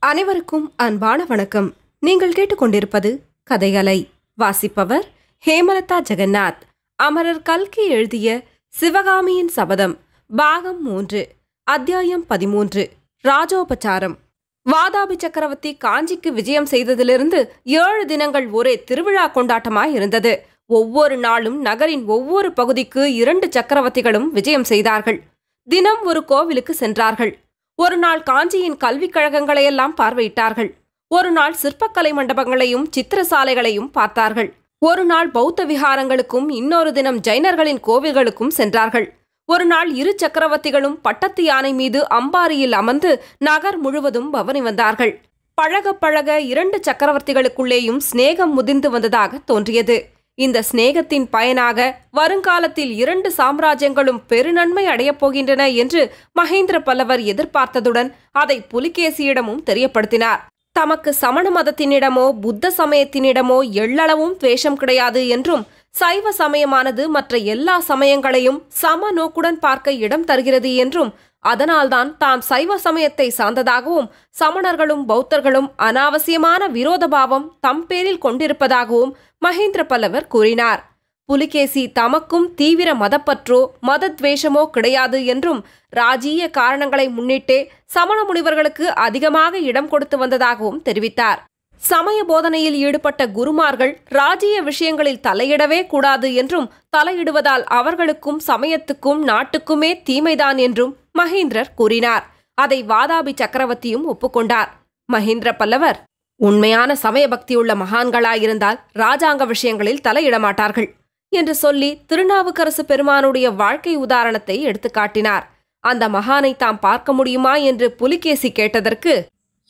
அனைவருக்கும் அன்பான வணக்கம். நீங்கள் கேட்டுக்கொண்டிருப்பது கதையலை. வாசிப்பவர் ஹேமலதா ஜெகநாத். அமரர் கல்கி எழுதிய சிவகாமியின் சபதம் பாகம் 3 அத்தியாயம் 13 ராஜோபச்சாரம். வாதாபி சக்கரவர்த்தி காஞ்சிக்கு விஜயம் செய்ததிலிருந்து 7 தினங்கள் ஒரே திருவிழா கொண்டாட்டமாய் இருந்தது. ஒவ்வொரு நாளும் நகரின் ஒவ்வொரு பகுதிக்கு 2 சக்கரவர்த்திகளும் விஜயம் செய்தார்கள். தினம் ஒரு கோவிலுக்கு சென்றார்கள். ஒரு நாள் காஞ்சியின் கல்விக் கழகங்களையெல்லாம் பார்வையிட்டார்கள். ஒரு நாள் சிற்பக்கலை மண்டபங்களையும் சித்திரசாலைகளையும் பார்த்தார்கள். ஒரு நாள் பௌத்த விஹாரங்களுக்கும் இன்னொரு தினம் ஜைனர்களின் கோவில்களுக்கும் சென்றார்கள். ஒரு நாள் 2 சக்கரவர்த்திகளும் பட்டத்து யானை மீது அம்பாரியில் அமர்ந்து நகர் முழுவதும் பவனி வந்தார்கள். பழக பழக 2 சக்கரவர்த்திகளுக்குள்ளேயும் சிநேகம் முதிர்ந்து வந்ததாக தோன்றியது. இந்த சிநேகத்தின் பயனாக வருங்காலத்தில் 2 சாம்ராஜ்யங்களும் பெருநன்மை அடையப் போகின்றன என்று மகேந்திர பல்லவர் எதிர்பார்த்ததுடன் அதை புலிகேசியிடமும் தெரியப்படுத்தினார். தமக்கு சமண மதத்தினிடமோ புத்த சமயத்தினிடமோ எள்ளளவும் துவேஷம் கிடையாது என்றும் சைவ சமயமானது மற்ற எல்லா சமயங்களையும் சம நோக்குடன் பார்க்க இடம் தருகிறது என்றும் அதனால்தான் தாம் சைவ சமயத்தை சார்ந்ததாகவும் சமணர்களும் பௌத்தர்களும் அனாவசியமான விரோதபாவம் தம் பேரில் கொண்டிருப்பதாகவும் மகேந்திர பல்லவர் கூறினார். புலிகேசி தமக்கும் தீவிர மதப்பற்றோ மதத்வேஷமோ கிடையாது என்றும் ராஜீய காரணங்களை முன்னிட்டே சமண முனிவர்களுக்கு அதிகமாக இடம் கொடுத்து வந்ததாகவும் தெரிவித்தார். சமய போதனையில் ஈடுபட்ட குருமார்கள் ராஜீய விஷயங்களில் தலையிடவே கூடாது என்றும் தலையிடுவதால் அவர்களுக்கும் சமயத்துக்கும் நாட்டுக்குமே தீமைதான் என்றும் மகேந்திரர் கூறினார். அதை வாதாபி சக்கரவர்த்தியும் ஒப்புக்கொண்டார். மகேந்திர பல்லவர், உண்மையான சமய பக்தியுள்ள மகான்களாயிருந்தால் ராஜாங்க விஷயங்களில் தலையிடமாட்டார்கள் என்று சொல்லி திருநாவுக்கரசு பெருமானுடைய வாழ்க்கை உதாரணத்தை எடுத்து காட்டினார். அந்த மகானை தாம் பார்க்க முடியுமா என்று புலிகேசி கேட்டதற்கு,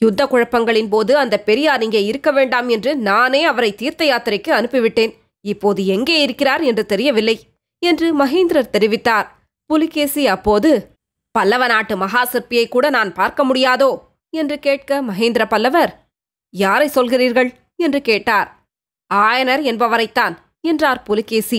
யுத்த குழப்பங்களின் போது அந்த பெரியார் இங்கே இருக்க வேண்டாம் என்று நானே அவரை தீர்த்த யாத்திரைக்கு அனுப்பிவிட்டேன். இப்போது எங்கே இருக்கிறார் என்று தெரியவில்லை என்று மகேந்திரர் தெரிவித்தார். புலிகேசி அப்போது, பல்லவ நாட்டு மகா சிற்பியை கூட நான் பார்க்க முடியாதோ என்று கேட்க மகேந்திர பல்லவர், யாரை சொல்கிறீர்கள் என்று கேட்டார். ஆயனர் என்பவரைத்தான் என்றார் புலிகேசி.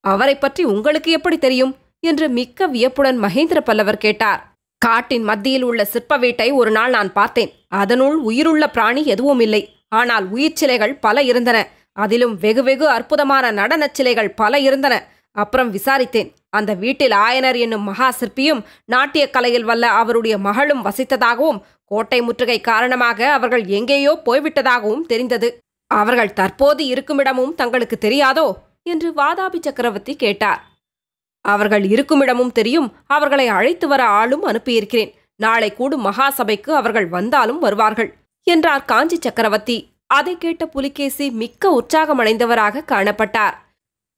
அவரை பற்றி உங்களுக்கு எப்படி தெரியும் என்று மிக்க வியப்புடன் மகேந்திர பல்லவர் கேட்டார். காட்டின் மத்தியில் உள்ள சிற்ப வீட்டை ஒரு நாள் நான் பார்த்தேன். அதனுள் உயிருள்ள பிராணி எதுவும் இல்லை. ஆனால் உயிர் சிலைகள் பல இருந்தன. அதிலும் வெகு வெகு அற்புதமான நடனச் சிலைகள் பல இருந்தன. அப்புறம் விசாரித்தேன். அந்த வீட்டில் ஆயனர் என்னும் மகா சிற்பியும் நாட்டிய கலையில் வல்ல அவருடைய மகளும் வசித்ததாகவும் கோட்டை முற்றுகை காரணமாக அவர்கள் எங்கேயோ போய்விட்டதாகவும் தெரிந்தது. அவர்கள் தற்போது இருக்குமிடமும் தங்களுக்கு தெரியாதோ என்று வாதாபி சக்கரவர்த்தி கேட்டார். அவர்கள் இருக்குமிடமும் தெரியும். அவர்களை அழைத்து வர ஆளும் அனுப்பியிருக்கிறேன். நாளை கூடும் மகாசபைக்கு அவர்கள் வந்தாலும் வருவார்கள் என்றார் காஞ்சி சக்கரவர்த்தி. அதை கேட்ட புலிகேசி மிக்க உற்சாகமடைந்தவராக காணப்பட்டார்.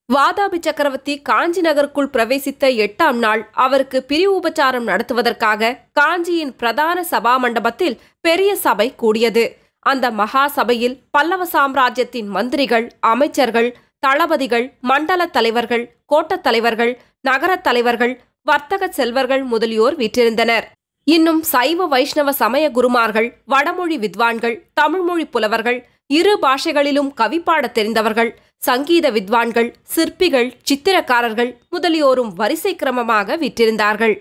வாதாபி சக்கரவர்த்தி காஞ்சி நகருக்குள் பிரவேசித்த 8ஆம் நாள் அவருக்கு பிரிவு உபச்சாரம் நடத்துவதற்காக காஞ்சியின் பிரதான சபா மண்டபத்தில் பெரிய சபை கூடியது. அந்த மகா சபையில் பல்லவ சாம்ராஜ்யத்தின் மந்திரிகள், அமைச்சர்கள், தளபதிகள், மண்டல தலைவர்கள், கோட்டத் தலைவர்கள், நகரத் தலைவர்கள், வர்த்தக செல்வர்கள் முதலியோர் வீற்றிருந்தனர். இன்னும் சைவ வைஷ்ணவ சமய குருமார்கள், வடமொழி வித்வான்கள், தமிழ்மொழி புலவர்கள், 2 பாஷைகளிலும் கவிப்பாடத் தெரிந்தவர்கள், சங்கீத வித்வான்கள், சிற்பிகள், சித்திரக்காரர்கள் முதலியோரும் வரிசை கிரமமாக வீற்றிருந்தார்கள்.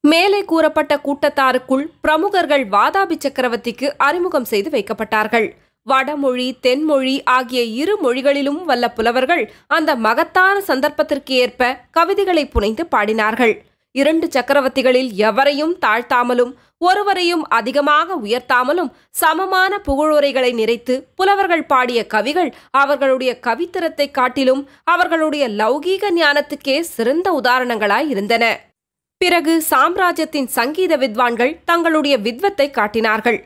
மேலே கூறப்பட்ட கூட்டத்தாருக்குள் பிரமுகர்கள் வாதாபி சக்கரவர்த்திக்கு அறிமுகம் செய்து வைக்கப்பட்டார்கள். வடமொழி, தென்மொழி ஆகிய 2 மொழிகளிலும் வல்ல புலவர்கள் அந்த மகத்தான சந்தர்ப்பத்திற்கு ஏற்ப கவிதைகளை புனைந்து பாடினார்கள். 2 சக்கரவர்த்திகளில் எவரையும் தாழ்த்தாமலும் ஒருவரையும் அதிகமாக உயர்த்தாமலும் சமமான புகழுரைகளை நிறைத்து புலவர்கள் பாடிய கவிகள் அவர்களுடைய கவித்திறத்தை காட்டிலும் அவர்களுடைய லௌகீக ஞானத்துக்கே சிறந்த உதாரணங்களாய் இருந்தன. பிறகு சாம்ராஜ்யத்தின் சங்கீத வித்வான்கள் தங்களுடைய வித்வத்தை காட்டினார்கள்.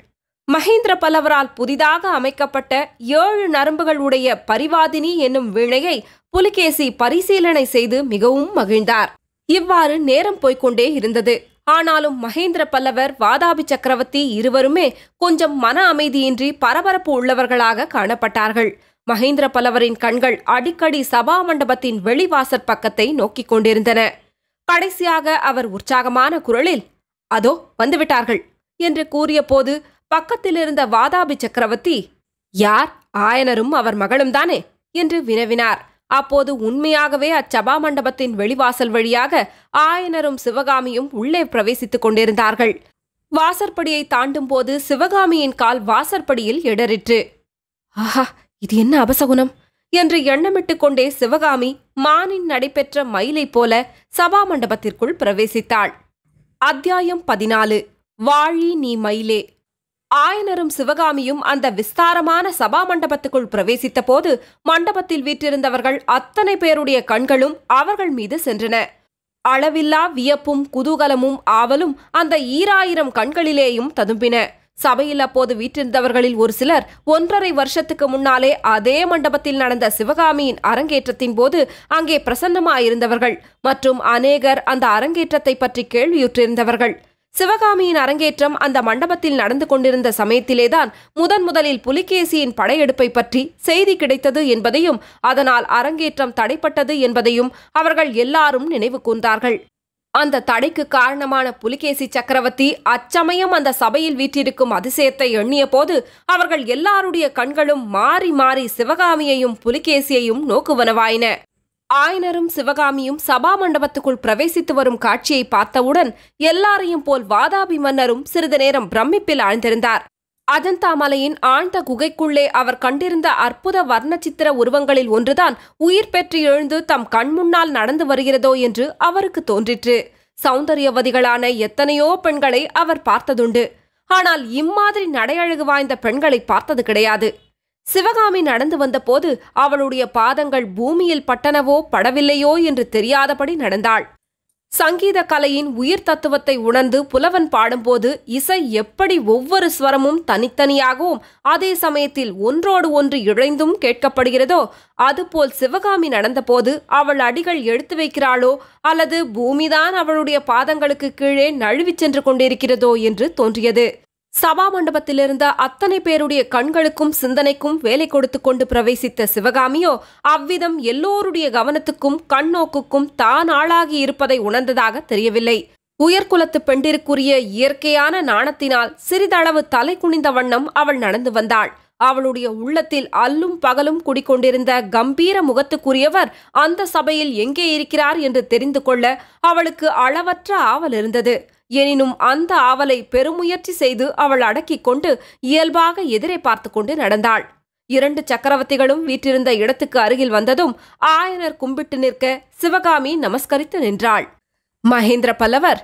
மகேந்திர பல்லவரால் புதிதாக அமைக்கப்பட்ட 7 நரம்புகள் உடைய பரிவாதினி என்னும் வீணையை புலிகேசி பரிசீலனை செய்து மிகவும் மகிழ்ந்தார். இவ்வாறு நேரம் போய்கொண்டே இருந்தது. ஆனாலும் மகேந்திர பல்லவர், வாதாபி சக்கரவர்த்தி இருவருமே கொஞ்சம் மன அமைதியின்றி பரபரப்பு உள்ளவர்களாக காணப்பட்டார்கள். மகேந்திர பல்லவரின் கண்கள் அடிக்கடி சபா மண்டபத்தின் வெளிவாசற் பக்கத்தை நோக்கிக் கொண்டிருந்தன. கடைசியாக அவர் உற்சாகமான குரலில், அதோ வந்துவிட்டார்கள் என்று கூறிய போது பக்கத்திலிருந்த வாதாபி சக்கரவர்த்தி, யார், ஆயனரும் அவர் மகளும் தானே என்று வினவினார். அப்போது உண்மையாகவே அச்சபா மண்டபத்தின் வெளிவாசல் வழியாக ஆயனரும் சிவகாமியும் உள்ளே பிரவேசித்துக் கொண்டிருந்தார்கள். வாசற்படியை தாண்டும் போது சிவகாமியின் கால் வாசற்படியில் இடறிற்று. ஆஹா, இது என்ன அபசகுனம் என்று எண்ணமிட்டுக் கொண்டே சிவகாமி மானின் நடைபெற்ற மயிலை போல சபா மண்டபத்திற்குள் பிரவேசித்தாள். அத்தியாயம் 14. வாழி நீ மயிலே. ஆயனரும் சிவகாமியும் அந்த விஸ்தாரமான சபா மண்டபத்துக்குள் பிரவேசித்த போது மண்டபத்தில் வீற்றிருந்தவர்கள் அத்தனை பேருடைய கண்களும் அவர்கள் மீது சென்றன. அளவில்லா வியப்பும் குதூகலமும் ஆவலும் அந்த 2000 கண்களிலேயும் ததும்பின. சபையில் அப்போது வீற்றிருந்தவர்களில் ஒரு சிலர் 1.5 வருஷத்துக்கு முன்னாலே அதே மண்டபத்தில் நடந்த சிவகாமியின் அரங்கேற்றத்தின் போது அங்கே பிரசன்னமாயிருந்தவர்கள் மற்றும் அநேகர் அந்த அரங்கேற்றத்தை பற்றி கேள்வியுற்றிருந்தவர்கள். சிவகாமியின் அரங்கேற்றம் அந்த மண்டபத்தில் நடந்து கொண்டிருந்த சமயத்திலேதான் முதலில் புலிகேசியின் படையெடுப்பை பற்றி செய்தி கிடைத்தது என்பதையும் அதனால் அரங்கேற்றம் தடைப்பட்டது என்பதையும் அவர்கள் எல்லாரும் நினைவு கூர்ந்தார்கள். அந்த தடைக்கு காரணமான புலிகேசி சக்கரவர்த்தி அச்சமயம் அந்த சபையில் வீற்றிருக்கும் அதிசயத்தை எண்ணிய போது அவர்கள் எல்லாருடைய கண்களும் மாறி மாறி சிவகாமியையும் புலிகேசியையும் நோக்குவனவாயின. ஆயனரும் சிவகாமியும் சபா மண்டபத்துக்குள் பிரவேசித்து வரும் காட்சியை பார்த்தவுடன் எல்லாரையும் போல் வாதாபி மன்னரும் சிறிது நேரம் பிரமிப்பில் ஆழ்ந்திருந்தார். அஜந்தா மலையின் ஆழ்ந்த குகைக்குள்ளே அவர் கண்டிருந்த அற்புத வர்ணச்சித்திர உருவங்களில் ஒன்றுதான் உயிர் பெற்று எழுந்து தம் கண்முன்னால் நடந்து வருகிறதோ என்று அவருக்கு தோன்றிற்று. சௌந்தரியவதிகளான எத்தனையோ பெண்களை அவர் பார்த்ததுண்டு. ஆனால் இம்மாதிரி நடையழகு வாய்ந்த பெண்களை பார்த்தது கிடையாது. சிவகாமி நடந்து வந்தபோது அவளுடைய பாதங்கள் பூமியில் பட்டனவோ படவில்லையோ என்று தெரியாதபடி நடந்தாள். சங்கீத கலையின் உயிர் தத்துவத்தை உணர்ந்து புலவன் பாடும்போது இசை எப்படி ஒவ்வொரு ஸ்வரமும் தனித்தனியாகவும் அதே சமயத்தில் ஒன்றோடு ஒன்று இழைந்தும் கேட்கப்படுகிறதோ அதுபோல் சிவகாமி நடந்தபோது அவள் அடிகள் எடுத்து வைக்கிறாளோ அல்லது பூமிதான் அவளுடைய பாதங்களுக்கு கீழே நழுவிச் சென்று கொண்டிருக்கிறதோ என்று தோன்றியது. சபா மண்டபத்திலிருந்த அத்தனை பேருடைய கண்களுக்கும் சிந்தனைக்கும் வேலை கொடுத்து கொண்டு பிரவேசித்த சிவகாமியோ அவ்விதம் எல்லோருடைய கவனத்துக்கும் கண்ணோக்குக்கும் தான் ஆளாகி இருப்பதை உணர்ந்ததாக தெரியவில்லை. உயர்குலத்து பெண்டிற்குரிய இயற்கையான நாணத்தினால் சிறிதளவு தலை குனிந்த வண்ணம் அவள் நடந்து வந்தாள். அவளுடைய உள்ளத்தில் அல்லும் பகலும் குடிக்கொண்டிருந்த கம்பீர முகத்துக்குரியவர் அந்த சபையில் எங்கே இருக்கிறார் என்று தெரிந்து கொள்ள அவளுக்கு அளவற்ற ஆவல் இருந்தது. எனினும் அந்த ஆவலை பெருமுயற்சி செய்து அவள் அடக்கிக் கொண்டு இயல்பாக எதிரே பார்த்து கொண்டு நடந்தாள். 2 சக்கரவர்த்திகளும் வீற்றிருந்த இடத்துக்கு அருகில் வந்ததும் ஆயனர் கும்பிட்டு நிற்க சிவகாமி நமஸ்கரித்து நின்றாள். மகேந்திர பல்லவர்,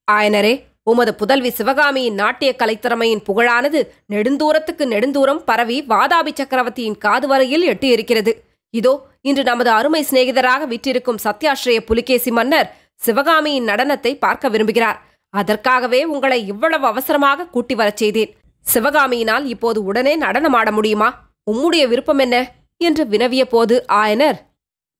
ஆயனரே, உமது புதல்வி சிவகாமியின் நாட்டிய கலைத்திறமையின் புகழானது நெடுந்தூரத்துக்கு நெடுந்தூரம் பரவி வாதாபி சக்கரவர்த்தியின் காது வரையில் எட்டியிருக்கிறது. இதோ இன்று நமது அருமை சிநேகிதராக வீற்றிருக்கும் சத்யாஸ்ரய புலிகேசி மன்னர் சிவகாமியின் நடனத்தை பார்க்க விரும்புகிறார். அதற்காகவே உங்களை இவ்வளவு அவசரமாக கூட்டி வரச் செய்தேன். சிவகாமியினால் இப்போது உடனே நடனமாட முடியுமா? உம்முடைய விருப்பம் என்ன என்று வினவிய போது ஆயனர்,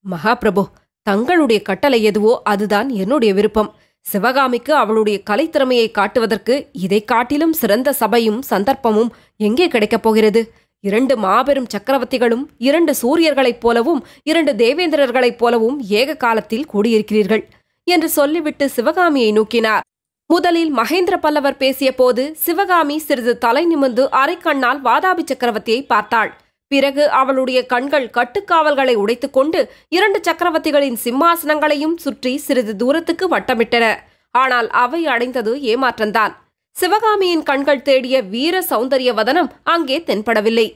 மகாபிரபு, தங்களுடைய கட்டளை எதுவோ அதுதான் என்னுடைய விருப்பம். சிவகாமிக்கு அவளுடைய கலைத்திறமையை காட்டுவதற்கு இதை காட்டிலும் சிறந்த சபையும் சந்தர்ப்பமும் எங்கே கிடைக்கப் போகிறது? 2 மாபெரும் சக்கரவர்த்திகளும் 2 சூரியர்களைப் போலவும் 2 தேவேந்திரர்களைப் போலவும் ஏக காலத்தில் கூடியிருக்கிறீர்கள் என்று சொல்லிவிட்டு சிவகாமியை நோக்கினார். முதலில் மகேந்திர பல்லவர் பேசிய போது சிவகாமி சிறிது தலை நிமிர்ந்து அரைக்கண்ணால் வாதாபி சக்கரவர்த்தியை பார்த்தாள். பிறகு அவளுடைய கண்கள் கட்டுக்காவல்களை உடைத்துக்கொண்டு 2 சக்கரவர்த்திகளின் சிம்மாசனங்களையும் சுற்றி சிறிது தூரத்துக்கு வட்டமிட்டன. ஆனால் அவை அடைந்தது ஏமாற்றந்தான். சிவகாமியின் கண்கள் தேடிய வீர சௌந்தரிய வதனம் அங்கே தென்படவில்லை.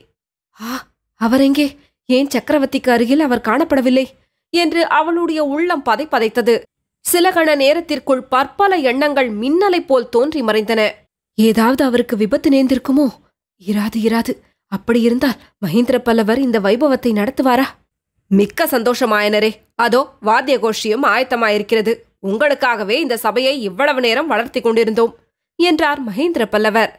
அவரெங்கே? ஏன் சக்கரவர்த்திக்கு அருகில் அவர் காணப்படவில்லை என்று அவளுடைய உள்ளம் பதைத்தது. சில கண நேரத்திற்குள் பற்பல எண்ணங்கள் மின்னலைப் போல் தோன்றி மறைந்தன. ஏதாவது அவருக்கு விபத்து நேர்ந்திருக்குமோ? இராது. அப்படியிருந்தால் மகேந்திர பல்லவர் இந்த வைபவத்தை நடத்துவாரா? மிக்க சந்தோஷமாயனரே. அதோ வாத்திய கோஷ்டியும் ஆயத்தமாயிருக்கிறது. உங்களுக்காகவே இந்த சபையை இவ்வளவு நேரம் வளர்த்தி கொண்டிருந்தோம் என்றார் மகேந்திர பல்லவர்.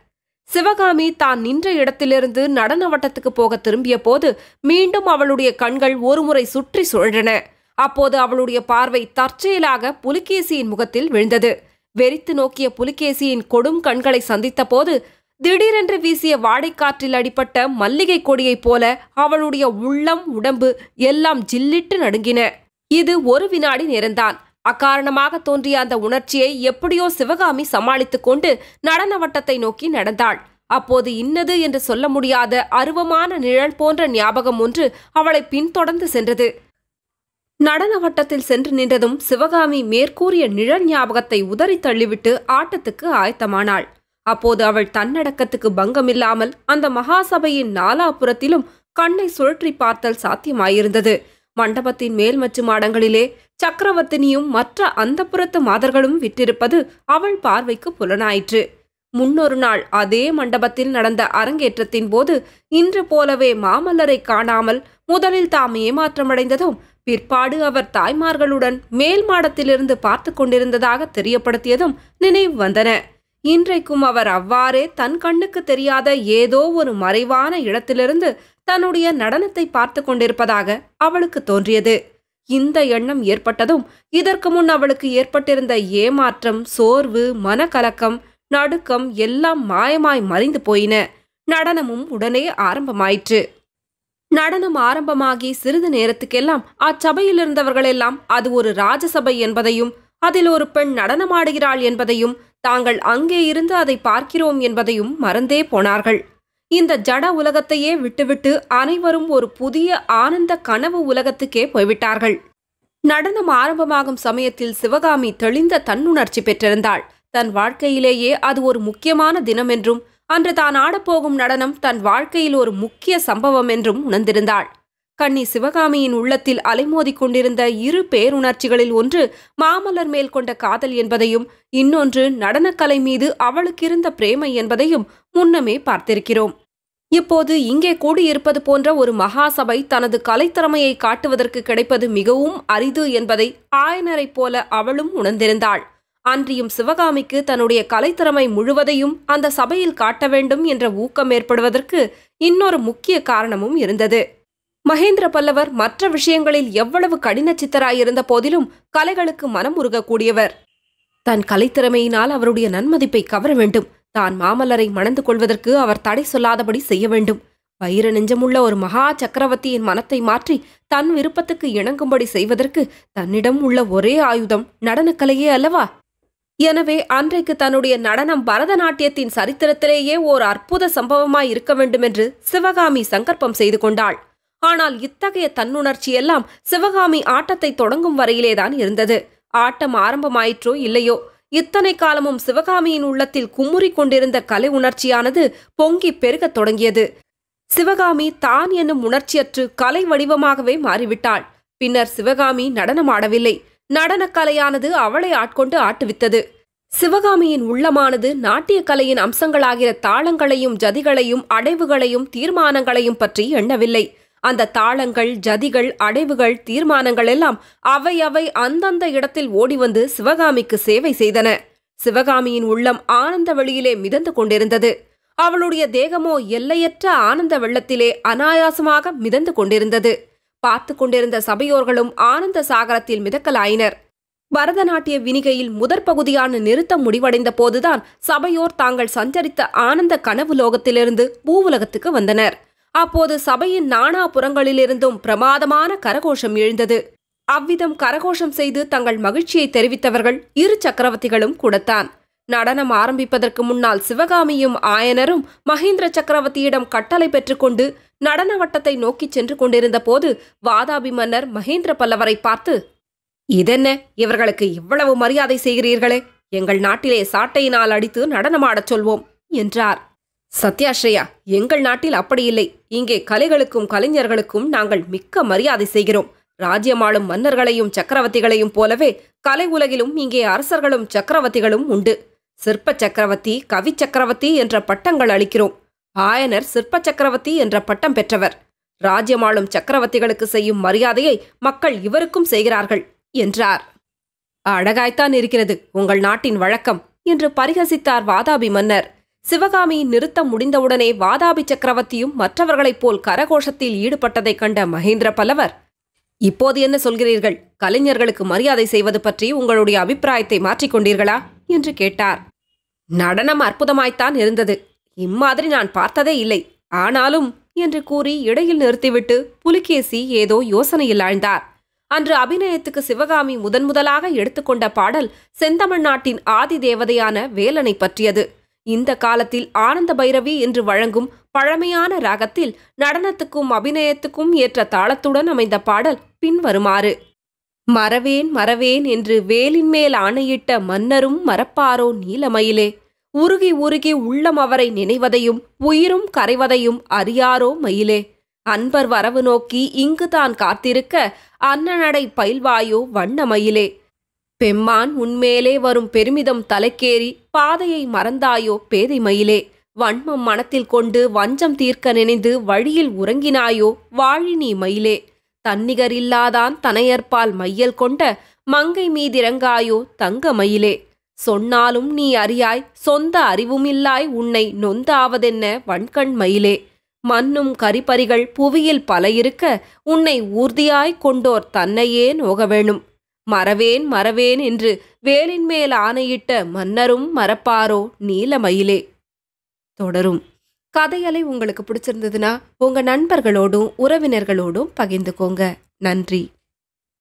சிவகாமி தான் நின்ற இடத்திலிருந்து நடன வட்டத்துக்கு போக திரும்பிய போது மீண்டும் அவளுடைய கண்கள் ஒருமுறை சுற்றி சுழன்றன. அப்போது அவளுடைய பார்வை தற்செயலாக புலிகேசியின் முகத்தில் விழுந்தது. வெறித்து நோக்கிய புலிகேசியின் கொடும் கண்களை சந்தித்த போது திடீரென்று வீசிய வாடைக்காற்றில் அடிபட்ட மல்லிகை கொடியைப் போல அவளுடைய உள்ளம் உடம்பு எல்லாம் ஜில்லிட்டு நடுங்கின. இது ஒரு வினாடி நேரம்தான். அக்காரணமாக தோன்றிய அந்த உணர்ச்சியை எப்படியோ சிவகாமி சமாளித்துக் கொண்டு நடன வட்டத்தை நோக்கி நடந்தாள். அப்போது இன்னது என்று சொல்ல முடியாத அருவமான நிழல் போன்ற ஞாபகம் ஒன்று அவளை பின்தொடர்ந்து சென்றது. நடன வட்டத்தில் சென்று நின்றதும் சிவகாமி மேற்கூறிய நிழல் ஞாபகத்தை உதறி தள்ளிவிட்டு ஆட்டத்துக்கு ஆயத்தமானாள். அப்போது அவள் தன்னடக்கத்துக்கு பங்கமில்லாமல் அந்த மகாசபையின் நாலாபுறத்திலும் கண்ணை சுழற்றி பார்த்தல் சாத்தியமாயிருந்தது. மண்டபத்தின் மேல் மச்சு மாடங்களிலே சக்கரவர்த்தினியும் மற்ற அந்தப்புறத்து மாதர்களும் விற்றிருப்பது அவள் பார்வைக்கு புலனாயிற்று. முன்னொரு நாள் அதே மண்டபத்தில் நடந்த அரங்கேற்றத்தின் போது இன்று போலவே மாமல்லரை காணாமல் முதலில் தாம் ஏமாற்றமடைந்ததும் பிற்பாடு அவர் தாய்மார்களுடன் மேல் மாடத்திலிருந்து பார்த்து கொண்டிருந்ததாக தெரியப்படுத்தியதும் நினைவு வந்தன. இன்றைக்கும் அவர் அவ்வாறே தன் கண்ணுக்கு தெரியாத ஏதோ ஒரு மறைவான இடத்திலிருந்து தன்னுடைய நடனத்தை பார்த்து கொண்டிருப்பதாக அவளுக்கு தோன்றியது. இந்த எண்ணம் ஏற்பட்டதும் இதற்கு முன் அவளுக்கு ஏற்பட்டிருந்த ஏமாற்றம், சோர்வு, மனக்கலக்கம், நடுக்கம் எல்லாம் மாயமாய் மறைந்து போயின. நடனமும் உடனே ஆரம்பமாயிற்று. நடனம் ஆரம்பமாகி சிறிது நேரத்துக்கெல்லாம் அச்சபையிலிருந்தவர்களெல்லாம் அது ஒரு ராஜசபை என்பதையும் அதில் ஒரு பெண் நடனமாடுகிறாள் என்பதையும் தாங்கள் அங்கே இருந்து அதை பார்க்கிறோம் என்பதையும் மறந்தே போனார்கள். இந்த ஜட உலகத்தையே விட்டுவிட்டு அனைவரும் ஒரு புதிய ஆனந்த கனவு உலகத்துக்கே போய்விட்டார்கள். நடனம் ஆரம்பமாகும் சமயத்தில் சிவகாமி தெளிந்த தன்னுணர்ச்சி பெற்றிருந்தாள். தன் வாழ்க்கையிலேயே அது ஒரு முக்கியமான தினம் என்றும் அன்று தான் ஆடப்போகும் நடனம் தன் வாழ்க்கையில் ஒரு முக்கிய சம்பவம் என்றும் உணர்ந்திருந்தாள். கண்ணி சிவகாமியின் உள்ளத்தில் அலைமோதிக் கொண்டிருந்த இரு பேருணர்ச்சிகளில் ஒன்று மாமல்லர் மேல் கொண்ட காதல் என்பதையும் இன்னொன்று நடனக்கலை மீது அவளுக்கிருந்த பிரேமை என்பதையும் முன்னமே பார்த்திருக்கிறோம். இப்போது இங்கே கூடியிருப்பது போன்ற ஒரு மகாசபை தனது கலைத்திறமையை காட்டுவதற்கு கிடைப்பது மிகவும் அரிது என்பதை ஆயனரைப் போல அவளும் உணர்ந்திருந்தாள். அன்றியும் சிவகாமிக்கு தன்னுடைய கலைத்திறமை முழுவதையும் அந்த சபையில் காட்ட வேண்டும் என்ற ஊக்கம் ஏற்படுவதற்கு இன்னொரு முக்கிய காரணமும் இருந்தது. மகேந்திர பல்லவர் மற்ற விஷயங்களில் எவ்வளவு கடின சித்தராயிருந்த போதிலும் கலைகளுக்கு மனம் உருகக்கூடியவர். தன் கலைத்திறமையினால் அவருடைய நன்மதிப்பை கவர வேண்டும். தான் மாமல்லரை மணந்து கொள்வதற்கு அவர் தடை சொல்லாதபடி செய்ய வேண்டும். வைர நெஞ்சமுள்ள ஒரு மகா சக்கரவர்த்தியின் மனத்தை மாற்றி தன் விருப்பத்துக்கு இணங்கும்படி செய்வதற்கு தன்னிடம் உள்ள ஒரே ஆயுதம் நடனக்கலையே அல்லவா? எனவே அன்றைக்கு தன்னுடைய நடனம் பரதநாட்டியத்தின் சரித்திரத்திலேயே ஓர் அற்புத சம்பவமாய் இருக்க வேண்டுமென்று சிவகாமி சங்கற்பம் செய்து கொண்டாள். ஆனால் இத்தகைய தன்னுணர்ச்சியெல்லாம் சிவகாமி ஆட்டத்தை தொடங்கும் வரையிலேதான் இருந்தது. ஆட்டம் ஆரம்பமாயிற்றோ இல்லையோ, இத்தனை காலமும் சிவகாமியின் உள்ளத்தில் குமுறி கொண்டிருந்த கலை உணர்ச்சியானது பொங்கி பெருகத் தொடங்கியது. சிவகாமி தான் என்னும் உணர்ச்சியற்று கலை வடிவமாகவே மாறிவிட்டாள். பின்னர் சிவகாமி நடனமாடவில்லை. நடனக்கலையானது அவளை ஆட்கொண்டு ஆட்டுவித்தது. சிவகாமியின் உள்ளமானது நாட்டிய கலையின் அம்சங்களாகிற தாளங்களையும் ஜதிகளையும் அடைவுகளையும் தீர்மானங்களையும் பற்றி எண்ணவில்லை. அந்த தாளங்கள், ஜதிகள், அடைவுகள், தீர்மானங்கள் எல்லாம் அவை அந்தந்த இடத்தில் ஓடி வந்து சிவகாமிக்கு சேவை செய்தன. சிவகாமியின் உள்ளம் ஆனந்த வெளியிலே மிதந்து கொண்டிருந்தது. அவளுடைய தேகமோ எல்லையற்ற ஆனந்த வெள்ளத்திலே அனாயாசமாக மிதந்து கொண்டிருந்தது. பார்த்து கொண்டிருந்த சபையோர்களும் ஆனந்த சாகரத்தில் மிதக்கலாயினர். பரதநாட்டிய வினிகையில் முதற் பகுதியான நிறுத்தம் முடிவடைந்த போதுதான் சபையோர் தாங்கள் சஞ்சரித்த ஆனந்த கனவு லோகத்திலிருந்து பூவுலகத்துக்கு வந்தனர். அப்போது சபையின் நானாபுறங்களிலிருந்தும் பிரமாதமான கரகோஷம் எழுந்தது. அவ்விதம் கரகோஷம் செய்து தங்கள் மகிழ்ச்சியை தெரிவித்தவர்கள் இரு சக்கரவர்த்திகளும் கூடத்தான். நடனம் ஆரம்பிப்பதற்கு முன்னால் சிவகாமியும் ஆயனரும் மகேந்திர சக்கரவர்த்தியிடம் கட்டளை பெற்றுக்கொண்டு நடன வட்டத்தை நோக்கிச் சென்று கொண்டிருந்த போது வாதாபி மன்னர் மகேந்திர பல்லவரை பார்த்து, இதென்ன, இவர்களுக்கு இவ்வளவு மரியாதை செய்கிறீர்களே? எங்கள் நாட்டிலே சாட்டையினால் அடித்து நடனமாடச் சொல்வோம் என்றார். சத்யாஸ்ரயா, எங்கள் நாட்டில் அப்படியில்லை. இங்கே கலைகளுக்கும் கலைஞர்களுக்கும் நாங்கள் மிக்க மரியாதை செய்கிறோம். ராஜ்யமாளும் மன்னர்களையும் சக்கரவர்த்திகளையும் போலவே கலை உலகிலும் இங்கே அரசர்களும் சக்கரவர்த்திகளும் உண்டு. சிற்ப சக்கரவர்த்தி, கவி சக்கரவர்த்தி என்ற பட்டங்கள் அளிக்கிறோம். ஆயனர் சிற்ப சக்கரவர்த்தி என்ற பட்டம் பெற்றவர். ராஜ்யமாளும் சக்கரவர்த்திகளுக்கு செய்யும் மரியாதையை மக்கள் இவருக்கும் செய்கிறார்கள் என்றார். அழகாய்த்தான் இருக்கிறது உங்கள் நாட்டின் வழக்கம் என்று பரிகசித்தார் வாதாபி மன்னர். சிவகாமியின் நிறுத்தம் முடிந்தவுடனே வாதாபி சக்கரவர்த்தியும் மற்றவர்களைப் போல் கரகோஷத்தில் ஈடுபட்டதைக் கண்ட மகேந்திர பல்லவர், இப்போது என்ன சொல்கிறீர்கள்? கலைஞர்களுக்கு மரியாதை செய்வது பற்றி உங்களுடைய அபிப்பிராயத்தை மாற்றிக்கொண்டீர்களா என்று கேட்டார். நடனம் அற்புதமாய்த்தான் இருந்தது. இம்மாதிரி நான் பார்த்ததே இல்லை. ஆனாலும் என்று கூறி இடையில் நிறுத்திவிட்டு புலிகேசி ஏதோ யோசனையில் ஆழ்ந்தார். அன்று அபிநயத்துக்கு சிவகாமி முதன்முதலாக எடுத்துக்கொண்ட பாடல் செந்தமிழ் நாட்டின் ஆதி தேவதையான வேலனை பற்றியது. இந்த காலத்தில் ஆனந்த பைரவி என்று வழங்கும் பழமையான ராகத்தில் நடனத்துக்கும் அபிநயத்துக்கும் ஏற்ற தாளத்துடன் அமைந்த பாடல் பின்வருமாறு: மறவேன் மறவேன் என்று வேலின் மேல் ஆணையிட்ட மன்னரும் மறப்பாரோ நீலமயிலே, உருகி உருகி உள்ளம் அவரை நினைவதையும் உயிரும் கரைவதையும் அறியாரோ மயிலே. அன்பர் வரவு நோக்கி இங்குதான் காத்திருக்க அன்னநடை பயில்வாயோ வண்ண மயிலே. பெம்மான் உன்மேலே வரும் பெருமிதம் தலைக்கேறி பாதையை மறந்தாயோ பேதை மயிலே. வன்மம் மனத்தில் கொண்டு வஞ்சம் தீர்க்க நினைந்து வழியில் உறங்கினாயோ வாழினி மயிலே. தன்னிகரில்லாதான் தனையற்பால் மையல் கொண்ட மங்கை மீதிறங்காயோ தங்க மயிலே. சொன்னாலும் நீ அறியாய் சொந்த அறிவுமில்லாய் உன்னை நொந்தாவதென்ன வன்கண் மயிலே. மண்ணும் கரிபரிகள் புவியில் பல இருக்க உன்னை ஊர்தியாய் கொண்டோர் தன்னையே நோக வேணும். மறவேன் மறவேன் என்று வேலின் மேல் ஆணையிட்ட மன்னரும் மறப்பாரோ நீலமயிலே. தொடரும். கதையலை உங்களுக்கு பிடிச்சிருந்ததுன்னா உங்க நண்பர்களோடும் உறவினர்களோடும் பகிர்ந்துக்கோங்க. நன்றி.